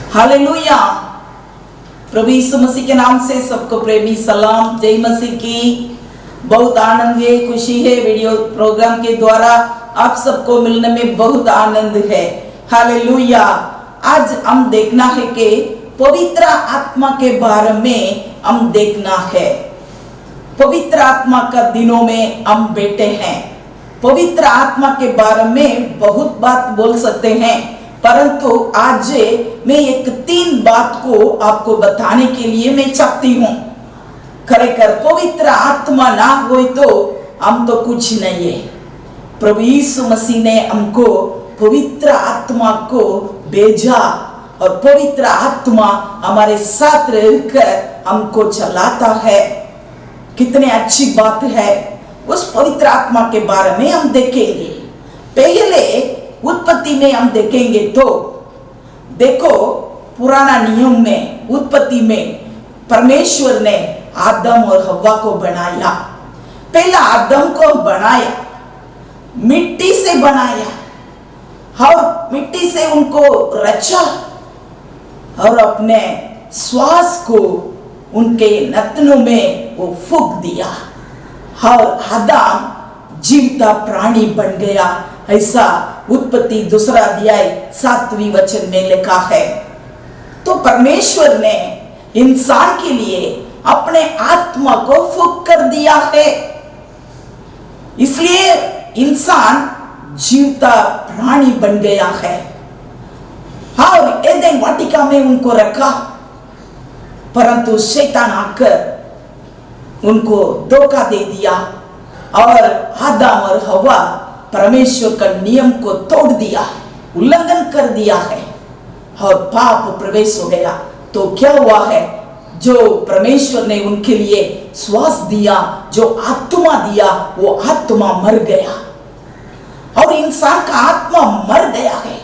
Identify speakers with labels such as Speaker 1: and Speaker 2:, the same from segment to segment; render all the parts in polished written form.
Speaker 1: Hallelujah. प्रभु यीशु मसीह के नाम से सबको प्रेमी सलाम, जय मसीह की। बहुत आनंद है, खुशी है। वीडियो प्रोग्राम के द्वारा आप सबको मिलने में बहुत आनंद है। हालेलुया। आज हम देखना है कि पवित्र आत्मा के बारे में हम देखना है। पवित्र आत्मा का दिनों में हम बैठे हैं। पवित्र आत्मा के बारे में बहुत बात बोल सकते हैं, परंतु आज मैं एक 3 बात को आपको बताने के लिए मैं चाहती हूँ। खरेखर पवित्र आत्मा ना हो तो हम तो कुछ नहीं है। प्रभु यीशु मसीह ने हमको पवित्र आत्मा को भेजा और पवित्र आत्मा हमारे साथ रहकर हमको चलाता है। कितने अच्छी बात है। उस पवित्र आत्मा के बारे में हम देखेंगे। पहले उत्पत्ति में हम देखेंगे तो देखो, पुराना नियम में उत्पत्ति में परमेश्वर ने आदम और हव्वा को बनाया। पहला आदम को बनाया, मिट्टी से बनाया और मिट्टी से उनको रचा और अपने श्वास को उनके नथनों में वो फूंक दिया और आदम जीवता प्राणी बन गया। ऐसा उत्पत्ति 2 अध्याय 7वें वचन में लिखा है। तो परमेश्वर ने इंसान के लिए अपने आत्मा को फूंक कर दिया है, इसलिए इंसान जीवता प्राणी बन गया है। और एदेन वाटिका में उनको रखा, परंतु शैतान आकर उनको धोखा दे दिया और आदम और हव्वा परमेश्वर का नियम को तोड़ दिया, उल्लंघन कर दिया है और पाप प्रवेश हो गया। तो क्या हुआ है? जो परमेश्वर ने उनके लिए श्वास दिया, जो आत्मा दिया, वो आत्मा मर गया और इंसान का आत्मा मर गया है।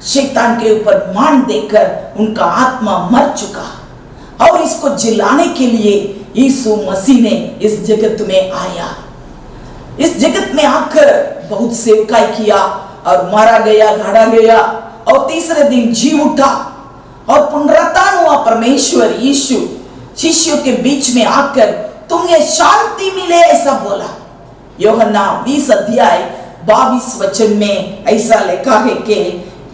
Speaker 1: शैतान के ऊपर मान देकर उनका आत्मा मर चुका और इसको जिलाने के लिए यीशु मसीह ने इस जगत में आया। इस जगत में आकर बहुत सेवकाई किया और मारा गया, गाड़ा गया और तीसरे दिन जी उठा और पुनरुत्थान हुआ। परमेश्वर यीशु शिष्यों के बीच में आकर तुम्हें शांति मिले ऐसा बोला। यूहन्ना 20 अध्याय 22 वचन में ऐसा लिखा है कि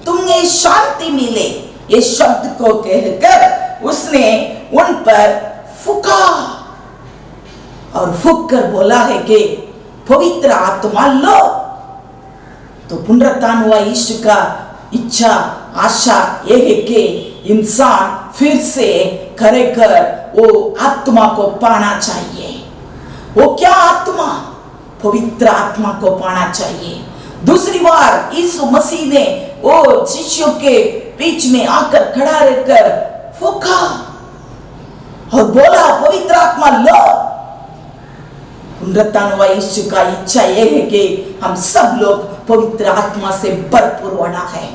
Speaker 1: तुम्हें शांति मिले। ये शब्द को कहकर उसने उन पर फूंका और फूंक कर बोला है कि पवित्र आत्मा लो। तो पुनरुत्थान हुआ यीशु का इच्छा, आशा यह है कि इंसान फिर से खरेखर वो आत्मा को पाना चाहिए। वो क्या आत्मा? पवित्र आत्मा को पाना चाहिए। दूसरी बार यीशु मसीह ने वो शिष्यों के बीच में आकर खड़ा रहकर फूंका और बोला पवित्र आत्मा लो। पुनरुत्थान हुआ यीशु का इच्छा यह है कि हम सब लोग पवित्र आत्मा से भरपूर होना है,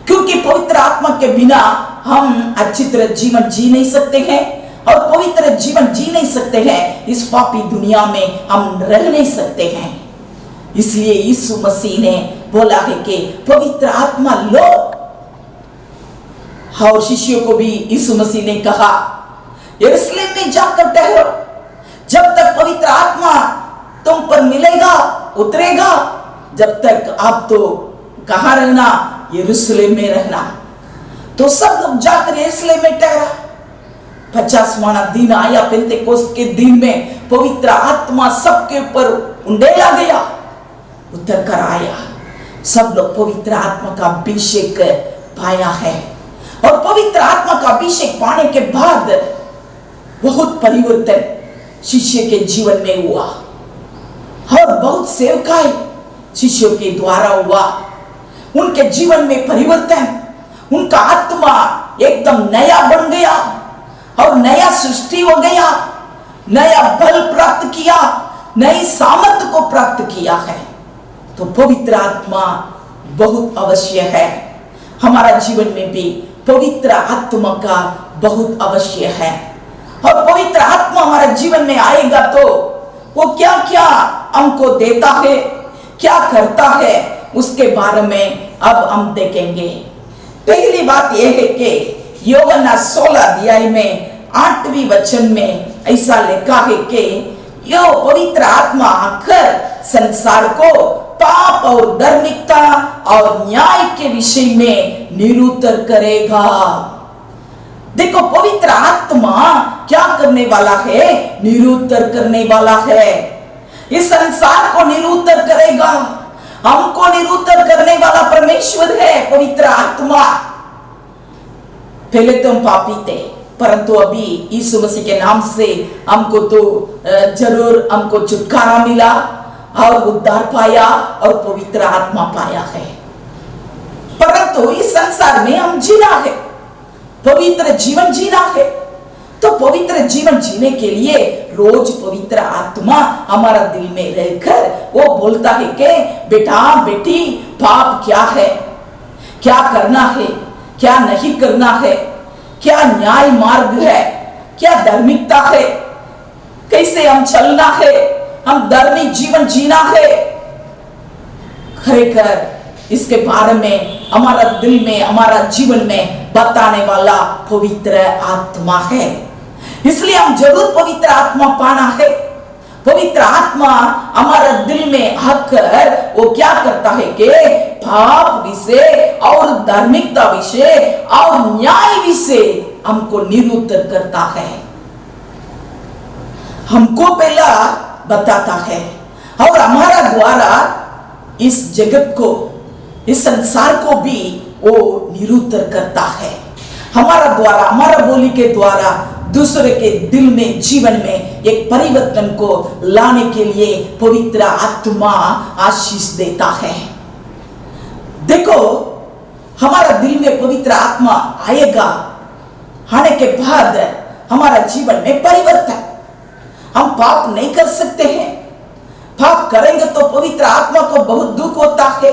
Speaker 1: क्योंकि पवित्र आत्मा के बिना हम अच्छी तरह जीवन जी नहीं सकते हैं और पवित्र जीवन जी नहीं सकते हैं। इस पापी दुनिया में हम रह नहीं सकते हैं। इसलिए यीशु मसीह ने बोला है कि पवित्र आत्मा लो। और शिष्यों को भी यीशु मसीह ने कहा यरूशलेम में जाकर ठहरो, जब तक पवित्र आत्मा तुम पर मिलेगा, उतरेगा, जब तक आप तो कहाँ रहना? यरूशलेम में रहना। तो सब लोग जाकर यरूशलेम में ठहरा। 50वां दिन आया, पेंतेकोस्त के दिन में पवित्र आत्मा सबके ऊपर उंडेला गया, उतर कर आया। सब लोग पवित्र आत्मा का अभिषेक पाया है और पवित्र आत्मा का अभिषेक पाने के बाद बहुत परिवर्तन शिष्य के जीवन में हुआ और बहुत सेवकाई शिष्यों के द्वारा हुआ। उनके जीवन में परिवर्तन, उनका आत्मा एकदम नया बन गया और नया सृष्टि हो गया, नया बल प्राप्त किया, नई सामर्थ को प्राप्त किया है। तो पवित्र आत्मा बहुत अवश्य है। हमारा जीवन में भी पवित्र आत्मा का बहुत अवश्य है और पवित्र आत्मा हमारे जीवन में आएगा तो वो क्या क्या हमको देता है, क्या करता है, उसके बारे में अब हम देखेंगे। पहली बात यह है कि यूहन्ना 16 अध्याय में 8वीं वचन में ऐसा लिखा है कि यो पवित्र आत्मा आकर संसार को पाप और धार्मिकता और न्याय के विषय में निरुत्तर करेगा। देखो, पवित्र आत्मा क्या करने वाला है? निरुत्तर करने वाला है। इस संसार को निरुत्तर करेगा। हमको निरुत्तर करने वाला परमेश्वर है, पवित्र आत्मा। पहले तो हम पापी थे, परंतु अभी यीशु मसीह के नाम से हमको तो जरूर हमको छुटकारा मिला और उद्धार पाया और पवित्र आत्मा पाया है। परंतु इस संसार में हम जीना है, पवित्र जीवन जीना है। तो पवित्र जीवन जीने के लिए रोज पवित्र आत्मा हमारा दिल में रहकर वो बोलता है कि बेटा बेटी, पाप क्या है, क्या करना है, क्या नहीं करना है, क्या न्याय मार्ग है, क्या धार्मिकता है, कैसे हम चलना है, हम धार्मिक जीवन जीना है। खरेखर इसके बारे में हमारा दिल में, हमारा जीवन में बताने वाला पवित्र आत्मा है। इसलिए हम जरूर पवित्र आत्मा पाना है। पवित्र आत्मा हमारा दिल में आकर वो क्या करता है कि पाप विषय और धार्मिकता विषय और न्याय विषय हमको निरुत्तर करता है, हमको पहला बताता है और हमारा द्वारा इस जगत को, इस संसार को भी वो निरुत्तर करता है। हमारा द्वारा, हमारा बोली के द्वारा दूसरे के दिल में, जीवन में एक परिवर्तन को लाने के लिए पवित्र आत्मा आशीष देता है। देखो, हमारा दिल में पवित्र आत्मा आएगा, आने के बाद हमारा जीवन में परिवर्तन। हम पाप नहीं कर सकते हैं। पाप करेंगे तो पवित्र आत्मा को बहुत दुख होता है।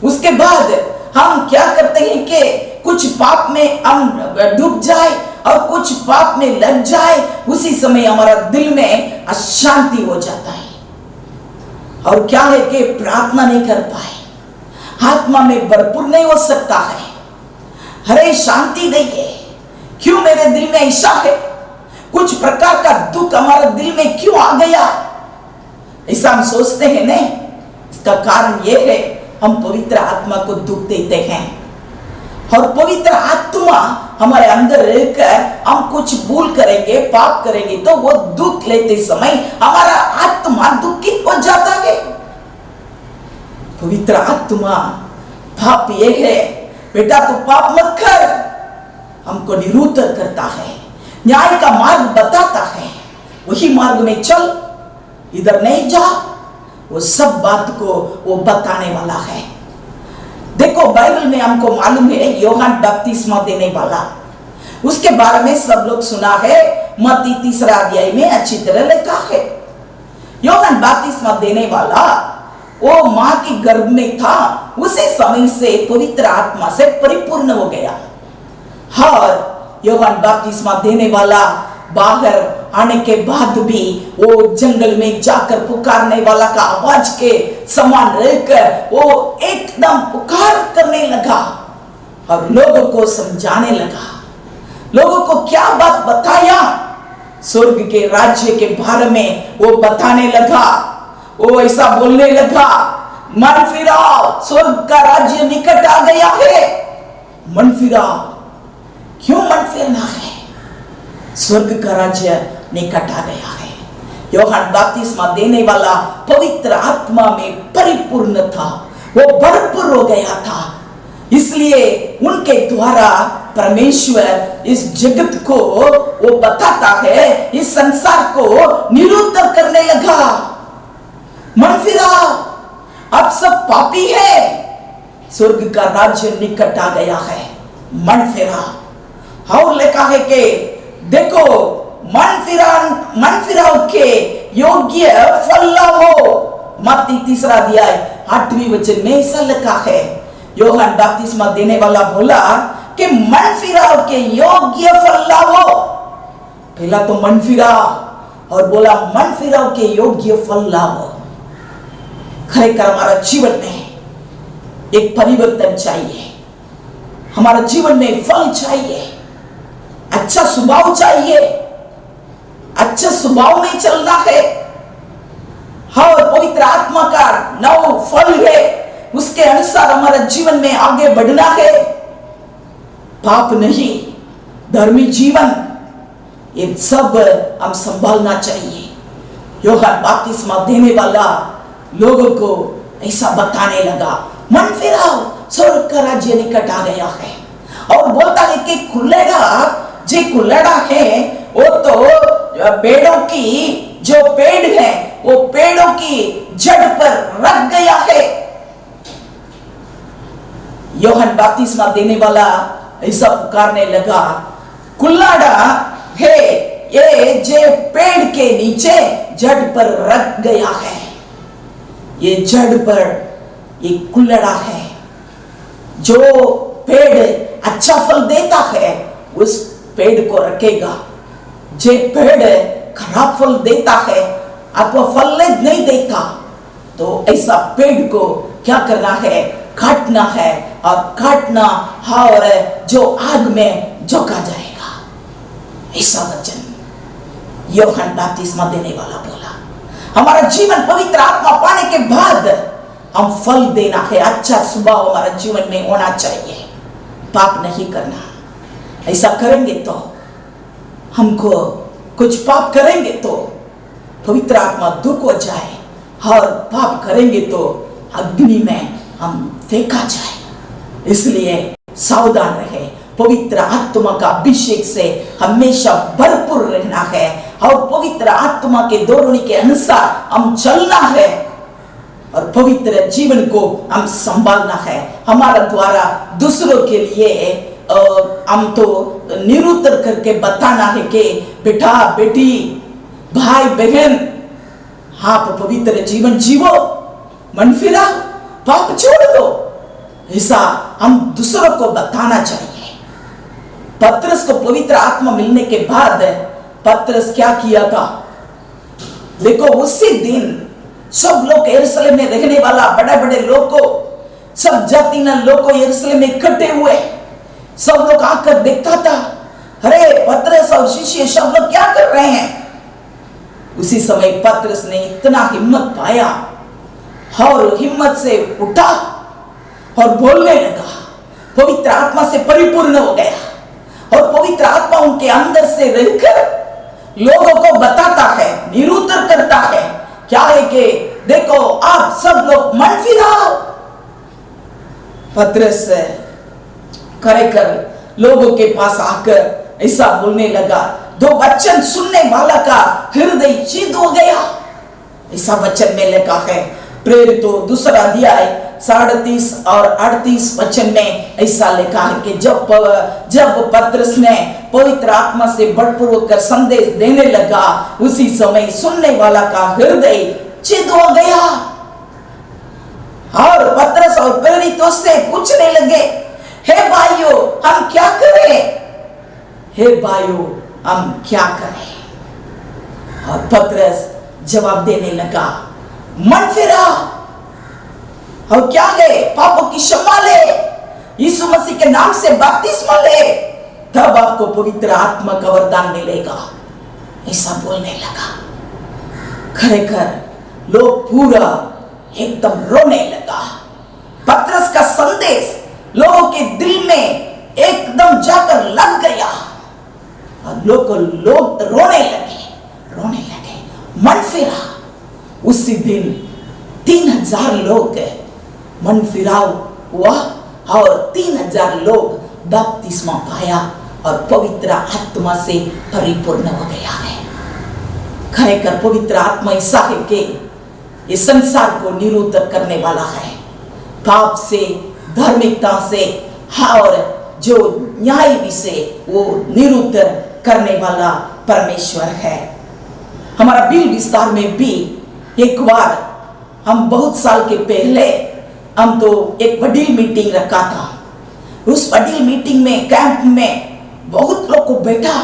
Speaker 1: उसके बाद हम क्या करते हैं कि कुछ पाप में हम डूब जाए और कुछ पाप में लग जाए, उसी समय हमारा दिल में अशांति हो जाता है और क्या है कि प्रार्थना नहीं कर पाए, आत्मा में भरपूर नहीं हो सकता है। अरे शांति नहीं है, क्यों मेरे दिल में ऐसा है? कुछ प्रकार का दुख हमारे दिल में क्यों आ गया? ऐसा हम सोचते हैं नहीं। इसका कारण यह है, हम पवित्र आत्मा को दुख देते हैं और पवित्र आत्मा हमारे अंदर रहकर हम कुछ भूल करेंगे, पाप करेंगे तो वो दुख लेते समय हमारा आत्मा दुखित हो जाता है। पवित्र आत्मा पाप ये है, बेटा तू पाप मत कर, हमको निरुत्तर करता है, न्याय का मार्ग बताता है, वही मार्ग में चल, इधर नहीं जा, वो सब बात को वो बताने वाला है। देखो, बाइबल में हमको मालूम है यूहन्ना बपतिस्मा देने वाला, उसके बारे में सब लोग सुना है। मत्ती 3 अध्याय में अच्छी तरह लिखा है। यूहन्ना बपतिस्मा देने वाला वो मां की गर्भ में था, उसी समय से पवित्र आत्मा से परिपूर्ण हो गया और यूहन्ना बपतिस्मा देने वाला बाहर आने के बाद भी वो जंगल में जाकर पुकारने वाला का आवाज के समान रहकर वो एकदम पुकार करने लगा और लोगों को समझाने लगा। लोगों को क्या बात बताया? स्वर्ग के राज्य के बारे में वो बताने लगा। वो ऐसा बोलने लगा, मन फिराओ, स्वर्ग का राज्य निकट आ गया है। मन फिराओ, क्यों मन फिरना है? स्वर्ग का राज्य निकट आ गया है। यूहन्ना बपतिस्मा देने वाला पवित्र आत्मा में परिपूर्ण था, वो भरपूर हो गया था, इसलिए उनके द्वारा परमेश्वर इस जगत को वो बताता है, इस संसार को निरुत्तर करने लगा। मन फिराओ, अब सब पापी है, स्वर्ग का राज्य निकट आ गया है, मन फिराओ। और लिखा है कि देखो, मन फिराओ के योग्य फल लाओ। मत्ती 3 अध्याय 8वीं वचन में ऐसा लिखा है। यूहन्ना बपतिस्मा देने वाला बोला कि मन फिराओ के योग्य फल लाओ। पहला तो मन फिराओ और बोला मन फिराओ के योग्य फल लाओ। खरेखर हमारा जीवन में एक परिवर्तन चाहिए। हमारा जीवन में फल चाहिए, अच्छा स्वभाव चाहिए, अच्छा स्वभाव में चलना है। और पवित्र आत्मा का नौ फल है, उसके अनुसार हमारा जीवन में आगे बढ़ना है। पाप नहीं, धर्मी जीवन, ये सब हम संभालना चाहिए। यूहन्ना बपतिस्मा देने वाला लोगों को ऐसा बताने लगा, मन फिराओ, स्वर्ग का राज्य निकट आ गया है। और बोलता है कि कुल्लड़ा है वो तो पेड़ों की, जो पेड़ है वो पेड़ों की जड़ पर रख गया है। यूहन्ना बपतिस्मा देने वाला ऐसा पुकारने लगा, कुल्लड़ा है ये जो पेड़ के नीचे जड़ पर रख गया है। ये जड़ पर ये कुल्लड़ा है। जो पेड़ अच्छा फल देता है उस पेड़ को रखेगा। जो पेड़ खराब फल देता है अथवा फल नहीं देता तो ऐसा पेड़ को क्या करना है, काटना है। और काटना और जो आग में झोंका जाएगा। ऐसा वचन यूहन्ना बपतिस्मा देने वाला बोला। हमारा जीवन पवित्र आत्मा पाने के बाद हम फल देना है। अच्छा स्वभाव हमारा जीवन में होना चाहिए, पाप नहीं करना। ऐसा करेंगे तो हमको कुछ पाप करेंगे तो पवित्र आत्मा दुख हो जाए, और पाप करेंगे तो अग्नि में हम फेंका जाए। इसलिए सावधान रहे, पवित्र आत्मा का अभिषेक से हमेशा भरपूर रहना है और पवित्र आत्मा के दौड़ने के अनुसार हम चलना है और पवित्र जीवन को हम संभालना है। हमारा द्वारा दूसरों के लिए हम तो निरुत्तर करके बताना है कि बेटा बेटी भाई बहन आप पवित्र जीवन जीवो, मन फिरा, पाप छोड़ दो। ऐसा हम दूसरों को बताना चाहिए। पतरस को पवित्र आत्मा मिलने के बाद पतरस क्या किया था? देखो उसी दिन सब लोग यरूशलेम में रहने वाला बड़े बड़े लोग को, सब जाति न लोग को यरूशलेम में इकट्ठे हुए। सब लोग आकर देखता था, अरे पतरस और शिष्य सब लोग क्या कर रहे हैं। उसी समय पतरस ने इतना हिम्मत पाया और हिम्मत से उठा और बोलने लगा, पवित्र आत्मा से परिपूर्ण हो गया और पवित्र आत्मा उनके अंदर से रहकर लोगों को बताता है, निरुत्तर करता है क्या है कि देखो आप सब लोग मन फिराओ। पतरस कर लोगों के पास आकर ऐसा बोलने लगा, दो वचन सुनने वाला का हृदय शीत हो गया। ऐसा वचन में लिखा है, प्रेरितों दूसरा अध्याय 37 और 38 वचन में ऐसा लिखा है कि जब पतरस ने पवित्र आत्मा से भरपूर होकर संदेश देने लगा, उसी समय सुनने वाला का हृदय चित हो गया। और पतरस और प्रेरितों से पूछने लगे, हे भाइयों हम क्या करें? हे भाइयों हम क्या करें? और पतरस जवाब देने लगा, मन फिरा और क्या है, पापों की क्षमा ले, यीशु मसीह के नाम से बपतिस्मा ले, तब आपको पवित्र आत्मा का वरदान मिलेगा। ऐसा बोलने लगा। खरेखर लोग पूरा एकदम रोने लगा। पतरस का संदेश लोगों के दिल में एकदम जाकर लग गया और लोग रोने लगे, मन फिरा। उसी दिन 3000 लोग मन फिराव हुआ और 3000 लोग बपतिस्मा पाया और पवित्र आत्मा से परिपूर्ण हो गया है। खरेखर पवित्र आत्मा ऐसा है कि इस संसार को निरुत्तर करने वाला है, पाप से, धार्मिकता से और जो न्याय भी से वो निरुत्तर करने वाला परमेश्वर है। हमारा बिल विस्तार में भी एक बार हम बहुत साल के पहले हम तो एक बड़ी मीटिंग रखा था। उस बड़ी मीटिंग में कैंप में बहुत लोग को बैठा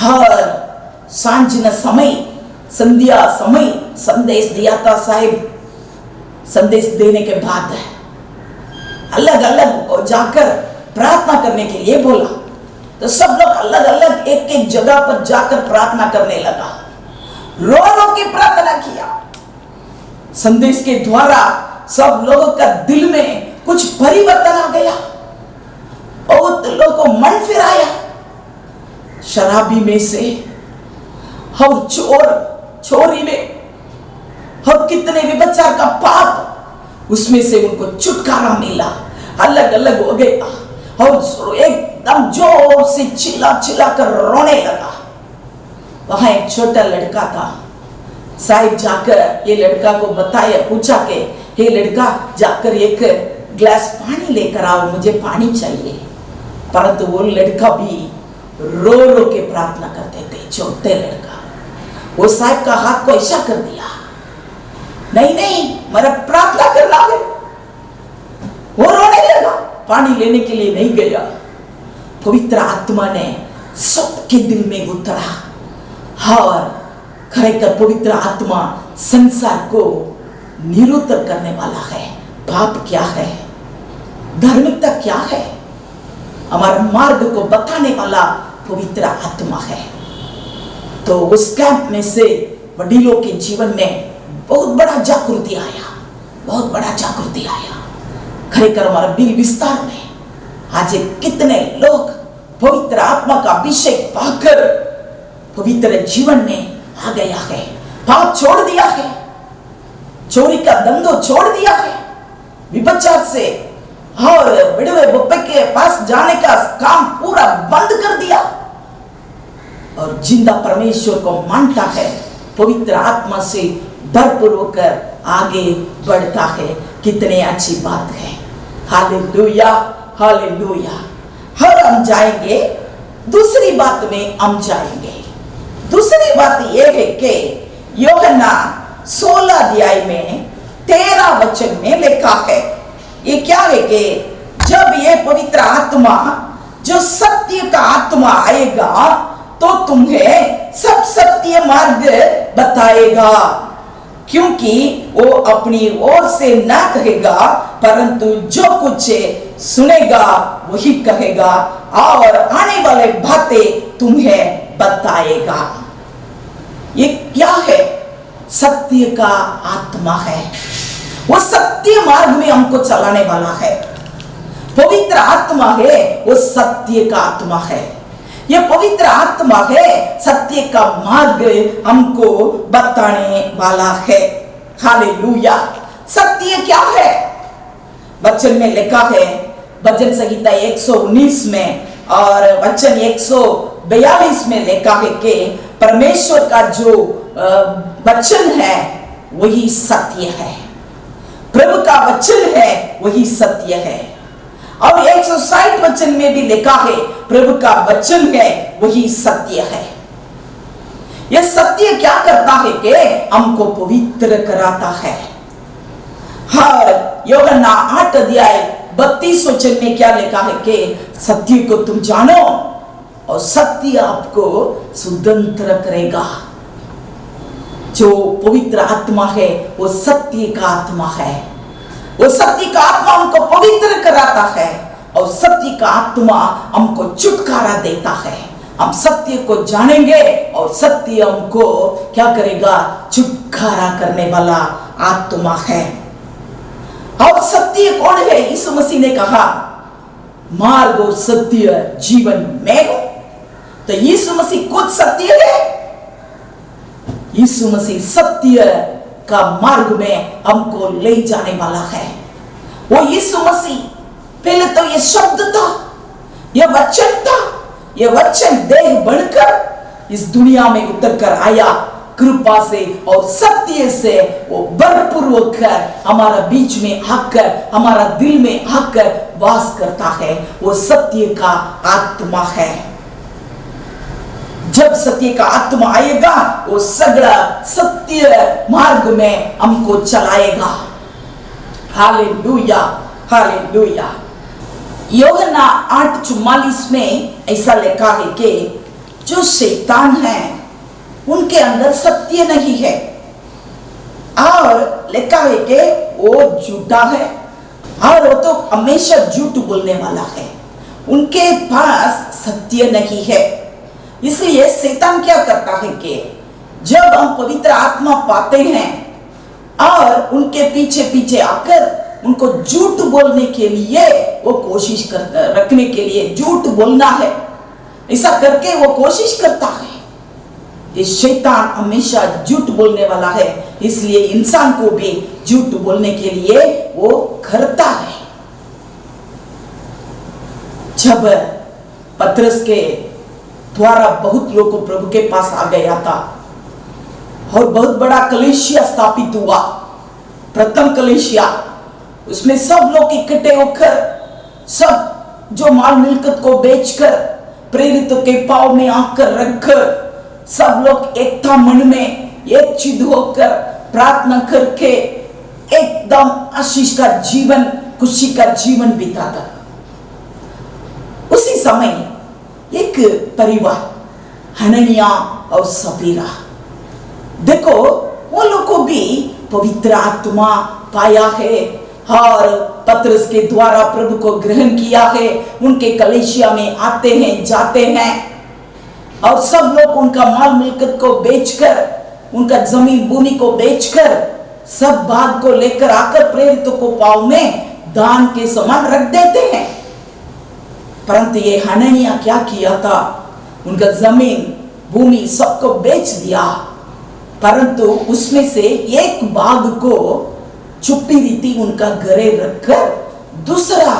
Speaker 1: और सांझ न समय, संध्या समय संदेश दिया था साहिब। संदेश देने के बाद अलग अलग जाकर प्रार्थना करने के लिए बोला। तो सब लोग अलग अलग एक एक जगह पर जाकर प्रार्थना करने लगा, रो रो के प्रार्थना किया। संदेश के द्वारा सब लोगों का दिल में कुछ परिवर्तन आ गया, बहुत लोगों को मन फिराया। शराबी में से और चोर चोरी में और कितने व्यभिचार का पाप, उसमें से उनको छुटकारा मिला, अलग अलग हो गया और एकदम जोर से चिल्ला चिल्ला कर रोने लगा। वहां एक छोटा लड़का था। साहिब जाकर ये लड़का को बताया, पूछा कि हे लड़का, जाकर एक ग्लास पानी लेकर आओ, मुझे पानी चाहिए। परंतु वो लड़का भी रो रो के प्रार्थना करते थे। छोटे लड़का, वो साहिब का हाथ को इशारा कर दिया, नहीं नहीं मेरा प्रार्थना करना है। वो रोने लगा, पानी लेने के लिए नहीं गया। पवित्र आत्मा ने सबके दिल में उतरा और खरेखर पवित्र आत्मा संसार को निरुत्तर करने वाला है। पाप क्या है, धार्मिकता क्या है, हमारे मार्ग को बताने वाला पवित्र आत्मा है। तो उस कैंप में से वडीलों के जीवन में बहुत बड़ा जागृति आया, बहुत बड़ा जागृति आया। खरेखर हमारा बिल विस्तार में आज कितने लोग पवित्र आत्मा का अभिषेक पाकर पवित्र जीवन में आ गया है, पाप छोड़ दिया है, चोरी का धंधो छोड़ दिया है, व्यभिचार से और विधवे बप्पे के पास जाने का काम पूरा बंद कर दिया और जिंदा परमेश्वर को मानता है, पवित्र आत्मा से भरपूर होकर आगे बढ़ता है। कितने अच्छी बात है। Hallelujah, hallelujah. और हम जाएंगे दूसरी बात में, हम जाएंगे दूसरी बात यह है कि यूहन्ना 16 अध्याय में 13 वचन में लिखा है, ये क्या है कि जब ये पवित्र आत्मा जो सत्य का आत्मा आएगा तो तुम्हें सब सत्य मार्ग बताएगा, क्योंकि वो अपनी ओर से ना कहेगा परंतु जो कुछ सुनेगा वही कहेगा और आने वाले बातें तुम्हें बताएगा। ये क्या है? सत्य का आत्मा है। वो सत्य मार्ग में हमको चलाने वाला है। पवित्र आत्मा है, वो सत्य का आत्मा है। ये पवित्र आत्मा है, सत्य का मार्ग हमको बताने वाला है। हालेलुया। सत्य क्या है? वचन में लिखा है, भजन संहिता 119 में और वचन 142 में लिखा है कि परमेश्वर का जो वचन है वही सत्य है, प्रभु का वचन है वही सत्य है। और 160 वचन में भी लिखा है प्रभु का वचन है वही सत्य है। यह सत्य क्या करता है कि हमको पवित्र कराता है। और यूहन्ना 8 अध्याय 32 वचन में क्या लिखा है कि सत्य को तुम जानो और सत्य आपको स्वतंत्र करेगा। जो पवित्र आत्मा है वो सत्य का आत्मा है। वो सत्य का आत्मा हमको पवित्र कराता है और सत्य का आत्मा हमको छुटकारा देता है। हम सत्य को जानेंगे और सत्य हमको क्या करेगा? छुटकारा करने वाला आत्मा है। और सत्य कौन है? यीशु मसीह ने कहा मार्ग और सत्य जीवन में हो। तो यीशु मसीह खुद सत्य है। यीशु मसीह सत्य का मार्ग में हमको ले जाने वाला है। वो यीशु मसीह पहले तो ये शब्द था, ये वचन था, ये वचन देह बनकर इस दुनिया में उतर कर आया, कृपा से और सत्य से वो भरपूर होकर हमारा बीच में आकर हमारा दिल में आकर वास करता है। वो सत्य का आत्मा है। जब सत्य का आत्मा आएगा वो सगला सत्य मार्ग में हमको चलाएगा। Hallelujah, hallelujah. यूहन्ना 8:44 में ऐसा लिखा है कि जो शैतान है उनके अंदर सत्य नहीं है और लिखा है कि वो झूठा है और वो तो हमेशा झूठ बोलने वाला है। उनके पास सत्य नहीं है। इसलिए शैतान क्या करता है कि जब हम पवित्र आत्मा पाते हैं और उनके पीछे पीछे आकर उनको झूठ बोलने के लिए वो कोशिश करता, रखने के लिए झूठ बोलना है, ऐसा करके वो कोशिश करता है। ये शैतान हमेशा झूठ बोलने वाला है, इसलिए इंसान को भी झूठ बोलने के लिए वो करता है। जब पतरस के द्वारा बहुत लोग प्रभु के पास आ गया था और बहुत बड़ा कलीसिया स्थापित हुआ, प्रथम कलीसिया, उसमें सब लोग इकट्ठे होकर सब जो माल मिलकत को बेचकर प्रेरितों के पांव में आकर रखकर सब लोग एकता मन में एक चित होकर प्रार्थना करके एकदम आशीष का जीवन, खुशी का जीवन बिताता। उसी समय एक परिवार हननिया और सफीरा, देखो वो लोग को भी पवित्र आत्मा पाया है और पतरस के द्वारा प्रभु को ग्रहण किया है। उनके कलीसिया में आते हैं, जाते हैं और सब लोग उनका माल मिलकत को बेचकर, उनका जमीन भूमि को बेचकर सब भाग को लेकर आकर प्रेरितों को पांव में दान के समान रख देते हैं। परंतु ये हननिया क्या किया था, उनका जमीन भूमि सबको बेच दिया, परंतु उसमें से एक भाग को छुपी रीति उनका घरे रखकर दूसरा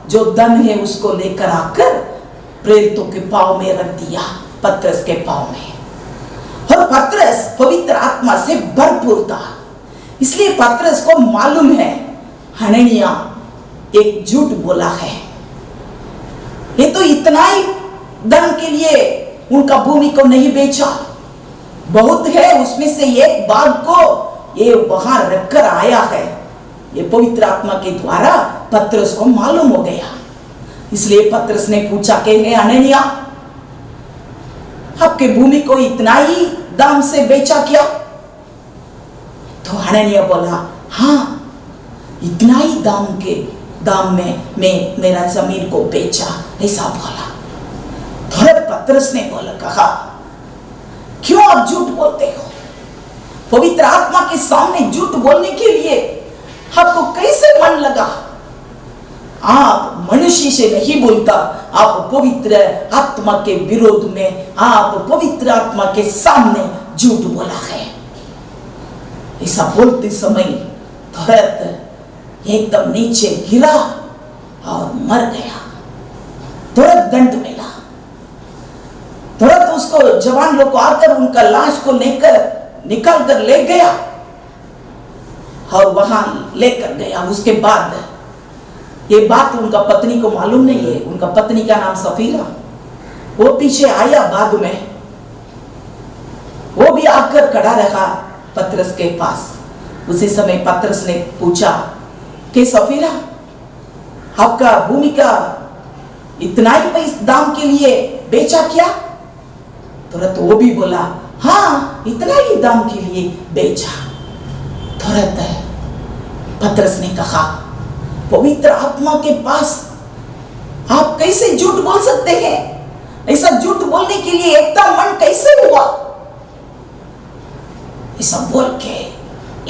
Speaker 1: जो धन है उसको लेकर आकर प्रेरितों के पांव में रख दिया, पतरस के पांव में। और पतरस पवित्र आत्मा से भरपूर था, इसलिए पतरस को मालूम है हननिया एक झूठ बोला है। ये तो इतना ही धन के लिए उनका भूमि को नहीं बेचा, बहुत है, उसमें से एक भाग को ये वहां रखकर आया है। ये पवित्र आत्मा के द्वारा पतरस को मालूम हो गया। इसलिए पतरस ने पूछा कि हे हननिया, आपके भूमि को इतना ही दाम से बेचा क्या? तो हननिया बोला, हाँ, इतना ही दाम में मैं मेरा जमीन को बेचा, ऐसा बोला। थोड़ा पतरस ने कहा, क्यों आप झूठ बोलते हो? पवित्र आत्मा के सामने झूठ बोलने के लिए आपको कैसे मन लगा? आप मनुष्य से नहीं बोलता, आप पवित्र आत्मा के विरोध में, आप पवित्र आत्मा के सामने झूठ बोला है। ऐसा बोलते समय तुरंत एकदम नीचे गिरा और मर गया, तुरंत दंड मिला। तुरंत उसको जवान लोग आकर उनका लाश को लेकर निकाल कर ले गया और वहां लेकर गया। उसके बाद ये बात उनका पत्नी को मालूम नहीं है, उनका पत्नी का नाम सफीरा, वो पीछे आया बाद में, वो भी आकर खड़ा रहा पतरस के पास। उसी समय पतरस ने पूछा कि सफीरा, आपका भूमि का इतना ही पैसा दाम के लिए बेचा क्या? तुरंत वो भी बोला, हाँ, इतना ही दाम के लिए बेचा। तुरंत पतरस ने कहा, पवित्र आत्मा के पास आप कैसे झूठ बोल सकते हैं? ऐसा झूठ बोलने के लिए एकता मन कैसे हुआ? ऐसा बोल के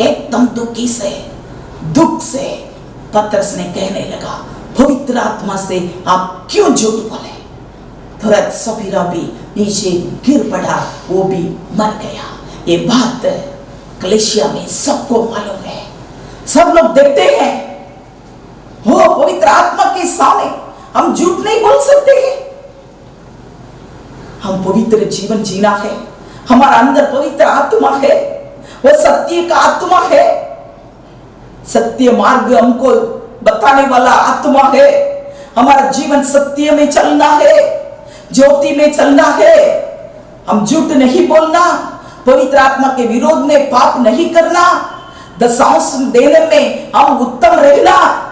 Speaker 1: एकदम दुख से पतरस ने कहने लगा, पवित्र आत्मा से आप क्यों झूठ बोले? तुरंत सफीरा भी नीचे गिर पड़ा, वो भी मर गया। ये बात कलीसिया में सबको मालूम है, सब लोग देखते हैं। हो पवित्र आत्मा के सामने हम झूठ नहीं बोल सकते हैं। हम पवित्र जीवन जीना है, हमारा अंदर पवित्र आत्मा है, वो सत्य का आत्मा है, सत्य मार्ग हमको बताने वाला आत्मा है। हमारा जीवन सत्य में चलना है, ज्योति में चलना है। हम झूठ नहीं बोलना, पवित्र आत्मा के विरोध में पाप नहीं करना, दशांश देने में हम उत्तम रहना।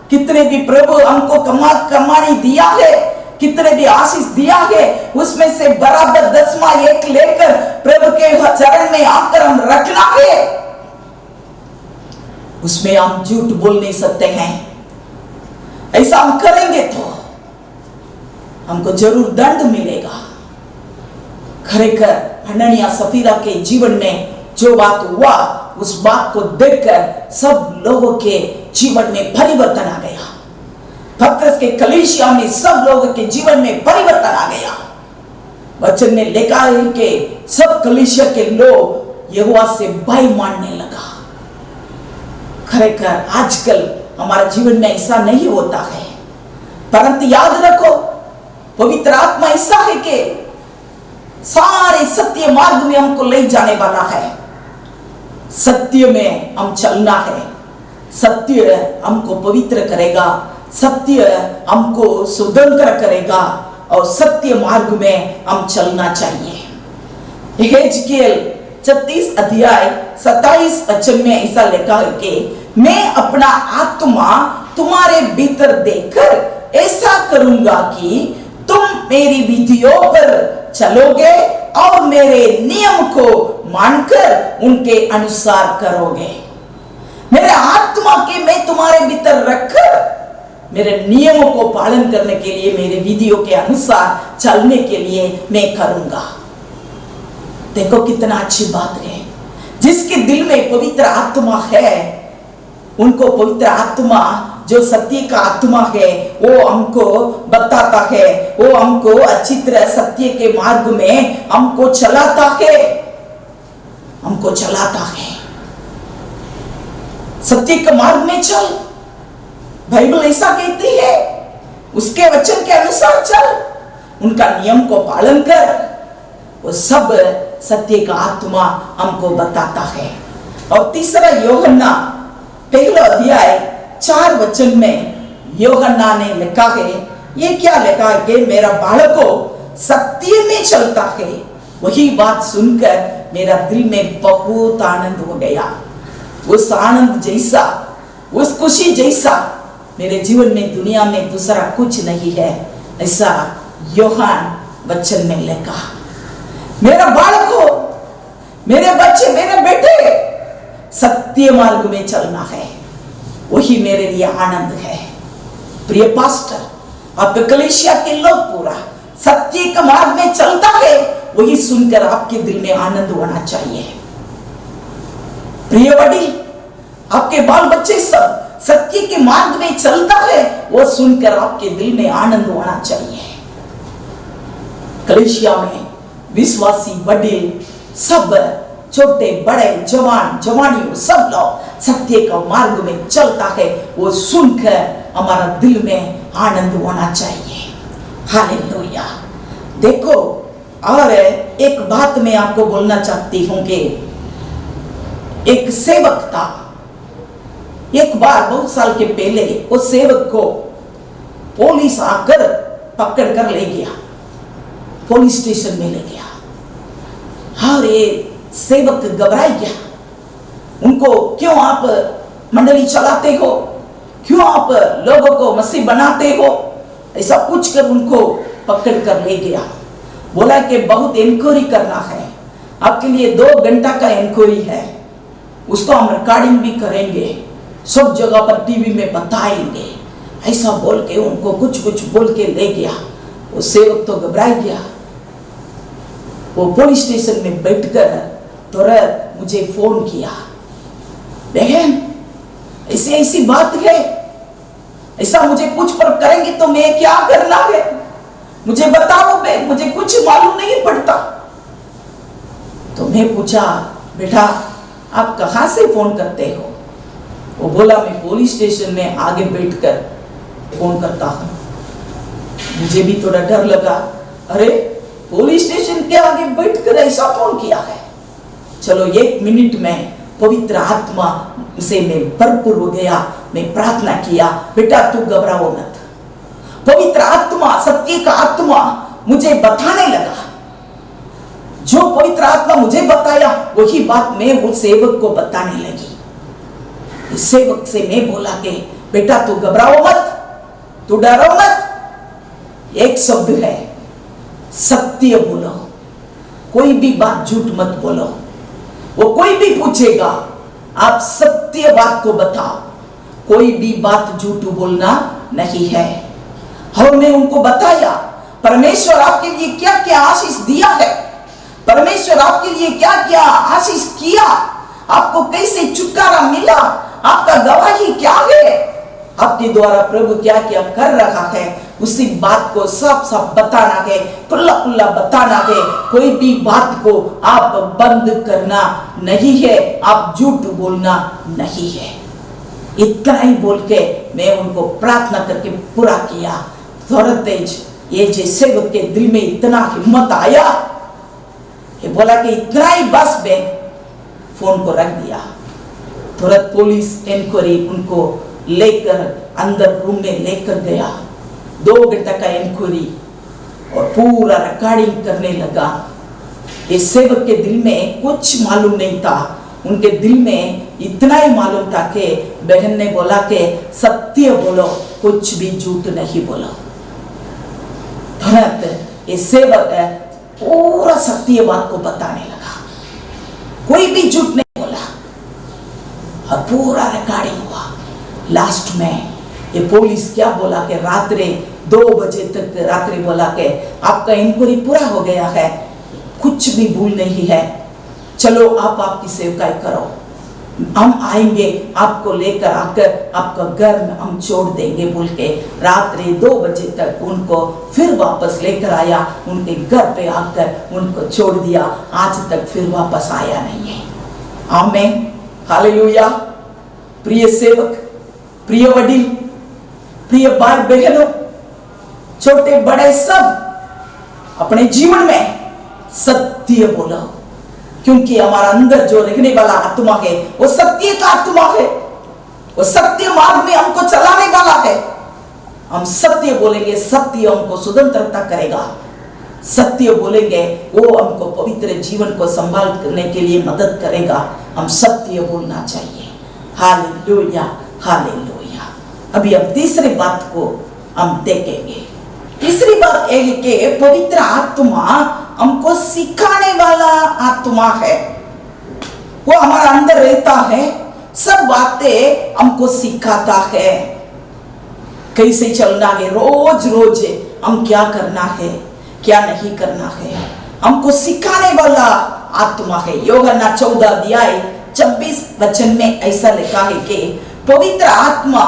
Speaker 1: कितने भी प्रभु हमको कमानी दिया है, कितने भी आशीष दिया है, उसमें से बराबर 10वां लेकर प्रभु के चरण में आकर हम रखना है। उसमें हम झूठ बोल नहीं सकते हैं। ऐसा हम करेंगे तो हमको जरूर दंड मिलेगा। खरेखर हननिया सफीरा के जीवन में जो बात हुआ, उस बात को देखकर सब लोगों के जीवन में परिवर्तन आ गया। पतरस के कलीसिया में सब लोगों के जीवन में परिवर्तन आ गया। वचन में लिखा है कि सब कलीसिया के लोग यहोवा से भय मानने लगा। खरेखर आजकल हमारे जीवन में ऐसा नहीं होता है, परंतु याद रखो पवित्र आत्मा ऐसा है कि सारे सत्य मार्ग में हमको ले जाने वाला है। सत्य में हम चलना है, सत्य हमको पवित्र करेगा, सत्य हमको स्वतंत्र करेगा और सत्य मार्ग में हम चलना चाहिए। हेजकेल 36 अध्याय 27 वचन में ऐसा लिखा है कि मैं अपना आत्मा तुम्हारे भीतर देकर ऐसा करूंगा कि तुम मेरी विधियों पर चलोगे और मेरे नियम को मानकर उनके अनुसार करोगे। मेरे आत्मा के मैं तुम्हारे भीतर रखकर मेरे नियमों को पालन करने के लिए, मेरे विधियों के अनुसार चलने के लिए मैं करूंगा। देखो कितना अच्छी बात है। जिसके दिल में पवित्र आत्मा है, उनको पवित्र आत्मा जो सत्य का आत्मा है वो हमको बताता है, वो हमको अच्छी तरह सत्य के मार्ग में हमको चलाता है, हमको चलाता है। सत्य के मार्ग में चल, बाइबल ऐसा कहती है, उसके वचन के अनुसार चल, उनका नियम को पालन कर, वो सब सत्य का आत्मा हमको बताता है। और तीसरा यूहन्ना पहला अध्याय 4 वचन में यूहन्ना ने लिखा है, ये क्या लिखा है कि मेरा बालको सत्य में चलता है। वही बात सुनकर मेरा दिल में बहुत आनंद हो गया। उस आनंद जैसा, उस खुशी जैसा मेरे जीवन में दुनिया में दूसरा कुछ नहीं है। ऐसा यूहन्ना वचन में लिखा, मेरा बालको, मेरे बच्चे, मेरे बेटे, सत्य मार्ग में चलना है, वही मेरे लिए आनंद है। प्रिय पास्टर, आपके कलीसिया के लोग पूरा सत्य के मार्ग में चलता है, वही सुनकर आपके दिल में आनंद होना चाहिए। प्रिय वडील, आपके बाल बच्चे सब सत्य के मार्ग में चलता है, वो सुनकर आपके दिल में आनंद होना चाहिए। कलीसिया में विश्वासी वडील सब, छोटे बड़े जवान जवानियों सब लोग सत्य का मार्ग में चलता है, वो सुनकर हमारा दिल में आनंद होना चाहिए। हालेलुया। देखो, और एक बात मैं आपको बोलना चाहती हूं कि एक सेवक था, एक बार बहुत साल के पहले उस सेवक को पुलिस आकर पकड़ कर ले गया, पुलिस स्टेशन में ले गया। और ये सेवक घबराई गया, उनको क्यों आप मंडली चलाते हो, क्यों आप लोगों को मसीह बनाते हो, ऐसा पूछ कर उनको पकड़ कर ले गया। बोला कि बहुत इंक्वायरी करना है, आपके लिए 2 घंटा का इंक्वायरी है, उसको हम रिकॉर्डिंग भी करेंगे, सब जगह पर टीवी में बताएंगे। ऐसा बोल के उनको कुछ कुछ बोल के ले गया। वो सेवक तो घबरा गया। वो पुलिस स्टेशन में बैठकर तुरंत मुझे फोन किया, बहन ऐसी ऐसी बात है, ऐसा मुझे पूछ पर करेंगे तो मैं क्या करना है, मुझे बताओ बे, मुझे कुछ मालूम नहीं पड़ता। तो मैं पूछा, बेटा आप कहां से फोन करते हो? वो बोला, मैं पुलिस स्टेशन में आगे बैठकर फोन करता हूं। मुझे भी थोड़ा डर लगा, अरे पुलिस स्टेशन के आगे बैठकर ऐसा फोन किया है। चलो 1 मिनट में पवित्र आत्मा से मैं भरपूर हो गया। मैं प्रार्थना किया, बेटा तू घबराओ मत। पवित्र आत्मा, सत्य का आत्मा मुझे बताने लगा। जो पवित्र आत्मा मुझे बताया वही बात मैं उस सेवक को बताने लगी। उस सेवक से मैं बोला कि बेटा तू घबराओ मत, तू डरो मत। एक शब्द है, सत्य बोलो, कोई भी बात झूठ मत बोलो। वो कोई भी पूछेगा, आप सत्य बात को बताओ, कोई भी बात झूठ बोलना नहीं है। और मैं उनको बताया, परमेश्वर आपके लिए क्या क्या आशीष दिया है, परमेश्वर आपके लिए क्या क्या आशीष किया, आपको कैसे छुटकारा मिला, आपका गवाही क्या है, आपके द्वारा प्रभु क्या क्या कर रहा है, उसी बात को सब सब बताना है, खुला खुला बताना है। कोई भी बात को आप बंद करना नहीं है, आप झूठ बोलना नहीं है। इतना ही बोल के मैं उनको प्रार्थना करके पूरा किया। तुरंत तेज ये जैसे के दिल में इतना हिम्मत आया, ये बोला कि इतना ही बस में फोन को रख दिया। तुरंत पुलिस इंक्वायरी उनको लेकर अंदर रूम में लेकर गया। 2 घंटे का इंक्वायरी और पूरा रिकॉर्डिंग करने लगा। ये सेवक के दिल में कुछ मालूम नहीं था, उनके दिल में इतना ही मालूम था कि बहन ने बोला कि सत्य बोलो, कुछ भी झूठ नहीं बोलो। तुरंत ये सेवक पूरा सत्य बात को बताने लगा, कोई भी झूठ नहीं बोला और पूरा रिकॉर्डिंग हुआ। लास्ट में ये पुलिस क्या बोला कि रात्रि 2 बजे तक रात्रि बोला कि आपका इंक्वायरी पूरा हो गया है, कुछ भी भूल नहीं है, चलो आप आपकी सेवकाई करो, हम आएंगे आपको लेकर आकर आपका घर में हम छोड़ देंगे बोल के रात्रि 2 बजे तक उनको फिर वापस लेकर आया। उनके घर पे आकर उनको छोड़ दिया। आज तक फिर वापस आया नहीं है। आमीन, हालेलुया। प्रिय सेवक, प्रिय वडील, प्रिय भाई बहनों, छोटे बड़े सब अपने जीवन में सत्य बोलो, क्योंकि हमारा अंदर जो रहने वाला आत्मा है वो सत्य का आत्मा है, वो सत्य मार्ग में हमको चलाने वाला है। हम सत्य बोलेंगे, सत्य हमको स्वतंत्रता करेगा, सत्य बोलेंगे वो हमको पवित्र जीवन को संभालने के लिए मदद करेगा। हम सत्य बोलना चाहिए। Hallelujah, hallelujah. अभी हम तीसरी बात को हम देखेंगे। तीसरी बात यह है कि पवित्र आत्मा हमको सिखाने वाला आत्मा है। वो हमारा अंदर रहता है, सब बातें हमको सिखाता है, कैसे चलना है, रोज रोज हम क्या करना है, क्या नहीं करना है, हमको सिखाने वाला आत्मा है। यूहन्ना 14 अध्याय 26 वचन में ऐसा लिखा है कि पवित्र आत्मा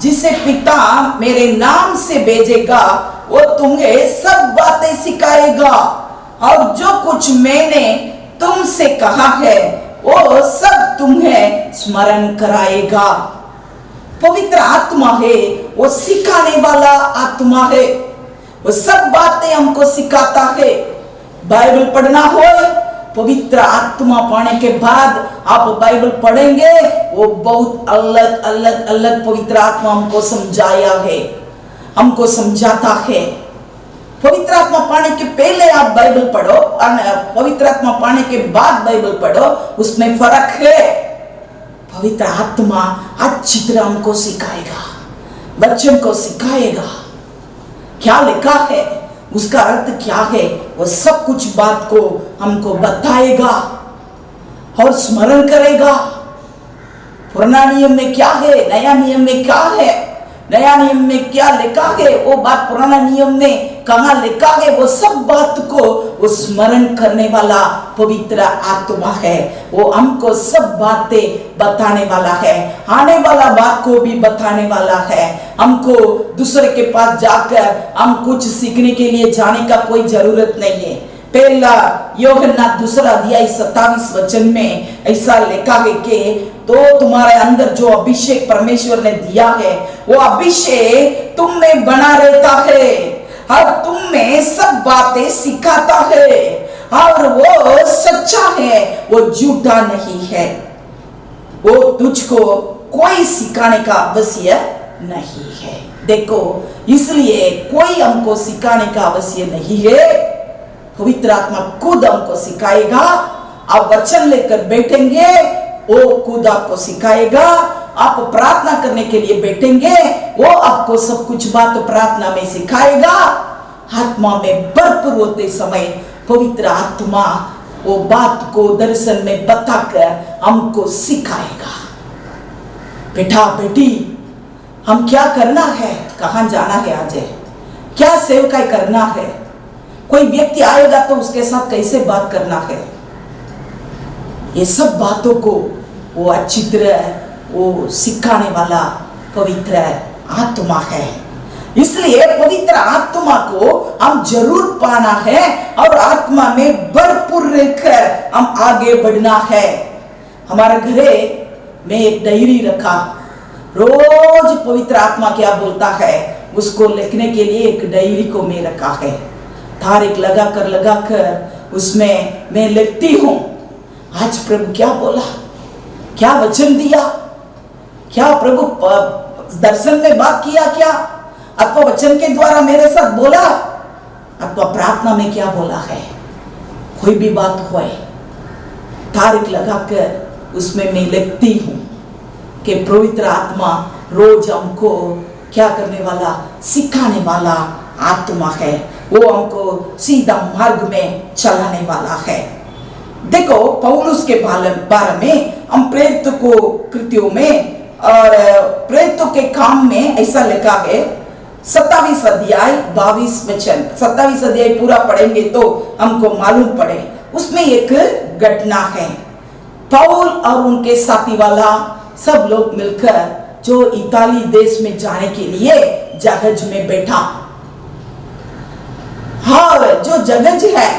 Speaker 1: जिसे पिता मेरे नाम से भेजेगा वो तुम्हें सब बातें सिखाएगा और जो कुछ मैंने तुमसे कहा है वो सब तुम्हें स्मरण कराएगा। पवित्र आत्मा है, वो सिखाने वाला आत्मा है, वो सब बातें हमको सिखाता है। बाइबल पढ़ना हो, पवित्र आत्मा पाने के बाद आप बाइबल पढ़ेंगे, वो बहुत अलग अलग अलग पवित्र आत्मा हमको समझाया है, हमको समझाता है। पवित्र आत्मा पाने के पहले आप बाइबल पढ़ो, पवित्र आत्मा पाने के बाद बाइबल पढ़ो, उसमें फर्क है। पवित्र आत्मा अच्छी तरह हमको सिखाएगा, बच्चों को सिखाएगा, क्या लिखा है, उसका अर्थ क्या है, वो सब कुछ बात को हमको बताएगा और स्मरण करेगा। पुराना नियम में क्या है, नया नियम में क्या है, नया नियम में क्या लिखा है, वो बात पुराना नियम में कहाँ लिखा है, वो सब बात को वो स्मरण करने वाला पवित्र आत्मा है। वो हमको सब बातें बताने वाला है, आने वाला बात को भी बताने वाला है। हमको दूसरे के पास जाकर हम कुछ सीखने के लिए जाने का कोई जरूरत नहीं है। पहला यूहन्ना 2 अध्याय 27 वचन में ऐसा लिखा है कि तो तुम्हारे अंदर जो अभिषेक परमेश्वर ने दिया है वो अभिषेक तुम में बना रहता है और तुम में सब बातें सिखाता है और वो सच्चा है, वो झूठा नहीं है, वो तुझको कोई सिखाने का आवश्य नहीं है। देखो, इसलिए कोई हमको सिखाने का आवश्य नहीं है, पवित्र आत्मा खुद हमको सिखाएगा। आप वचन लेकर बैठेंगे, वो खुद आपको सिखाएगा। आप प्रार्थना करने के लिए बैठेंगे, वो आपको सब कुछ बात प्रार्थना में सिखाएगा। आत्मा में भरपूर होते समय पवित्र आत्मा वो बात को दर्शन में बताकर हमको सिखाएगा। बेटा बेटी, हम क्या करना है, कहाँ जाना है, आज क्या सेवकाई करना है, कोई व्यक्ति आएगा तो उसके साथ कैसे बात करना है, ये सब बातों को वो अच्छी तरह वो सिखाने वाला पवित्र आत्मा है। इसलिए पवित्र आत्मा को हम जरूर पाना है और आत्मा में भरपूर रहकर हम आगे बढ़ना है। हमारे घरे में एक डायरी रखा, रोज पवित्र आत्मा क्या बोलता है उसको लिखने के लिए एक डायरी को मैं रखा है। तारीख लगाकर उसमें मैं लिखती हूँ, आज प्रभु क्या बोला, क्या वचन दिया, क्या प्रभु दर्शन में बात किया, क्या अथवा वचन के द्वारा मेरे साथ बोला, अथवा प्रार्थना में क्या बोला है। कोई भी बात हो तारीख लगाकर उसमें मैं लिखती हूँ कि पवित्र आत्मा रोज हमको क्या करने वाला, सिखाने वाला आत्मा है, वो हमको सीधा मार्ग में चलाने वाला है। देखो पौलुस के बारे में हम प्रेरित को कृत्यों में और प्रेरितों के काम में ऐसा लिखा है, 27 अध्याय 22 वचन, 27 अध्याय पूरा पढ़ेंगे तो हमको मालूम पड़े। उसमें एक घटना है, पौल और उनके साथी वाला सब लोग मिलकर जो इताली देश में जाने के लिए जहाज में बैठा, और जो जहाज है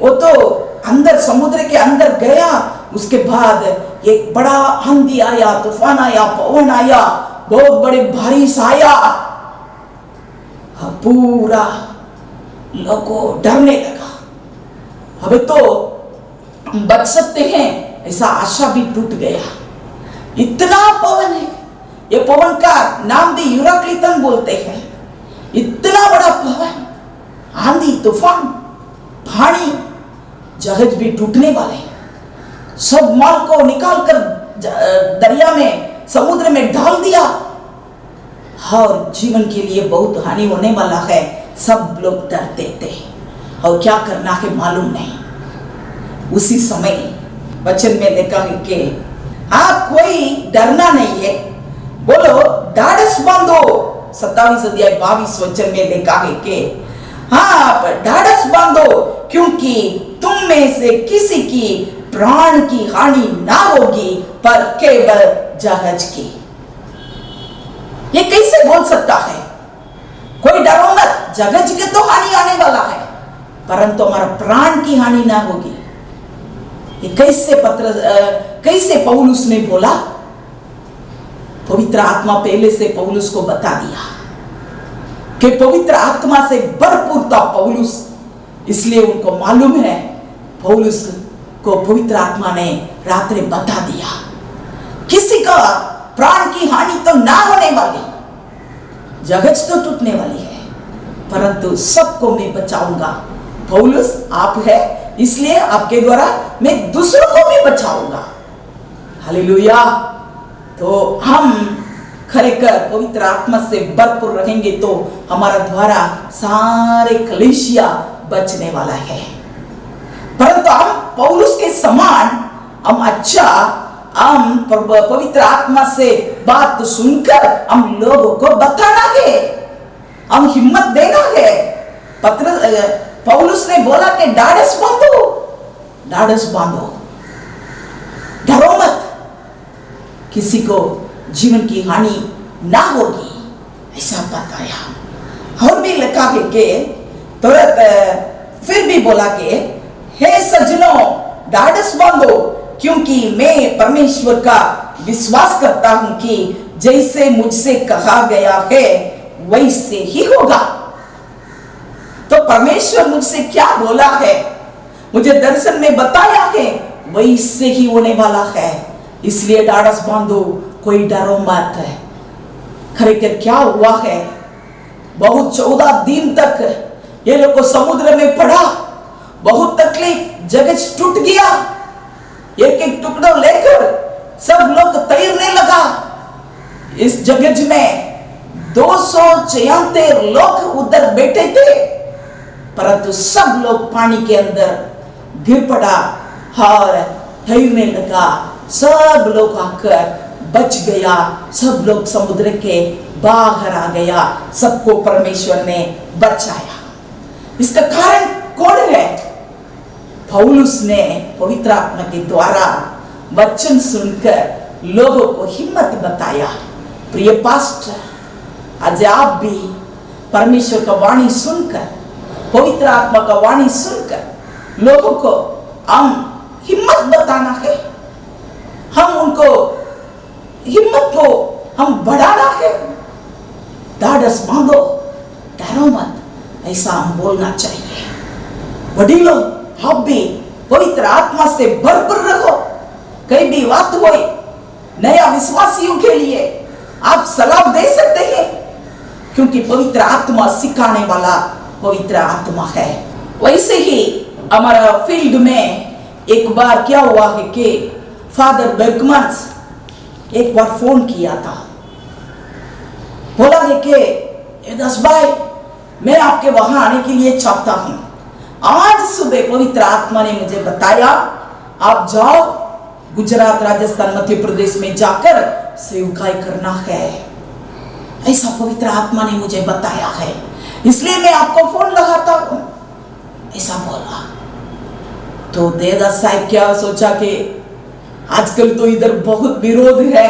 Speaker 1: वो तो अंदर समुद्र के अंदर गया। उसके बाद एक बड़ा आंधी आया, तूफान आया, पवन आया, बहुत बड़े बारिश आया, पूरा लोगों डरने लगा। अबे तो हम बच सकते हैं ऐसा आशा भी टूट गया। इतना पवन है, ये पवन का नाम भी यूराक्लितन बोलते हैं। इतना बड़ा पवन, आंधी, तूफान, पानी, जहाज भी टूटने वाले, सब माल को निकाल कर दरिया में, समुद्र में डाल दिया और जीवन के लिए बहुत हानि होने वाला है। सब लोग डरते थे और क्या करना है मालूम नहीं। उसी समय वचन में लिखा है कि आप कोई डरना नहीं है, बोलो ढाढ़स बांधो। 27 अध्याय 22 वचन में लिखा है कि आप ढाढ़स बांधो, क्योंकि तुम में से किसी की प्राण की हानि ना होगी, पर केवल जहाज की। ये कैसे बोल सकता है? कोई डरो मत, जहाज के तो हानि आने वाला है, परंतु हमारा प्राण की हानि ना होगी। ये कैसे पौलुस ने बोला? पवित्र आत्मा पहले से पौलुस को बता दिया कि पवित्र आत्मा से भरपूर था पौलुस, इसलिए उनको मालूम है। पौलुस को पवित्र आत्मा ने रात्रि बता दिया, किसी का प्राण की हानि तो ना होने वाली, जहाज तो टूटने वाली है, परंतु सबको मैं बचाऊंगा। पौलुस आप है, इसलिए आपके द्वारा मैं दूसरों को भी बचाऊंगा। हालेलुया। तो हम खरेखर पवित्र आत्मा से भरपूर रहेंगे तो हमारा द्वारा सारे कलीसिया बचने वाला है। परंतु हम पौलुस के समान हम पवित्र आत्मा से बात सुनकर हम लोगों को बताना है, हम हिम्मत देना है। पौलुस ने बोला कि ढाढ़स बांधो, ढाढ़स बांधो, डरो मत, किसी को जीवन की हानि ना होगी, ऐसा बताया। और भी लिखा है कि तुरंत फिर भी बोला कि हे सज्जनों ढाढ़स बांधो, क्योंकि मैं परमेश्वर का विश्वास करता हूं कि जैसे मुझसे कहा गया है वैसे ही होगा। तो परमेश्वर मुझसे क्या बोला है, मुझे दर्शन में बताया है, वैसे ही होने वाला है। इसलिए ढाढ़स बांधो, कोई डरो मत है। खरेखर क्या हुआ है, बहुत 14 दिन तक ये लोग को समुद्र में पड़ा, बहुत तकलीफ, जहाज टूट गया, एक एक टुकड़ा लेकर सब लोग तैरने लगा। इस जहाज में 276 लोग उधर बैठे थे, परंतु सब लोग पानी के अंदर गिर पड़ा और तैरने लगा। सब लोग आकर बच गया, सब लोग समुद्र के बाहर आ गया, सबको परमेश्वर ने बचाया। इसका कारण कौन है? पौलुस ने पवित्र आत्मा के द्वारा वचन सुनकर लोगों को हिम्मत बताया। प्रिय पास्टर, आज आप भी परमेश्वर का वाणी सुनकर, पवित्र आत्मा का वाणी सुनकर लोगों को हम हिम्मत बताना है, हम उनको हिम्मत को हम बढ़ाना है। ढाढ़स बांधो, डरो मत, ऐसा हम बोलना चाहिए। वडीलों, आप भी पवित्र आत्मा से भरपूर रहो। कहीं भी बात हो, नया विश्वासियों के लिए आप सलाह दे सकते हैं, क्योंकि पवित्र आत्मा सिखाने वाला पवित्र आत्मा है। वैसे ही हमारा फील्ड में एक बार क्या हुआ है कि फादर बर्गमन्स एक बार फोन किया था, बोला है कि दस भाई, मैं आपके वहां आने के लिए चाहता हूं। आज सुबह पवित्र आत्मा ने मुझे बताया, आप जाओ गुजरात, राजस्थान, मध्य प्रदेश में जाकर सेवकाई करना है। ऐसा पवित्र आत्मा ने मुझे बताया है, इसलिए मैं आपको फोन लगाता हूं, ऐसा बोला। तो देवदास साहब क्या सोचा कि आजकल तो इधर बहुत विरोध है,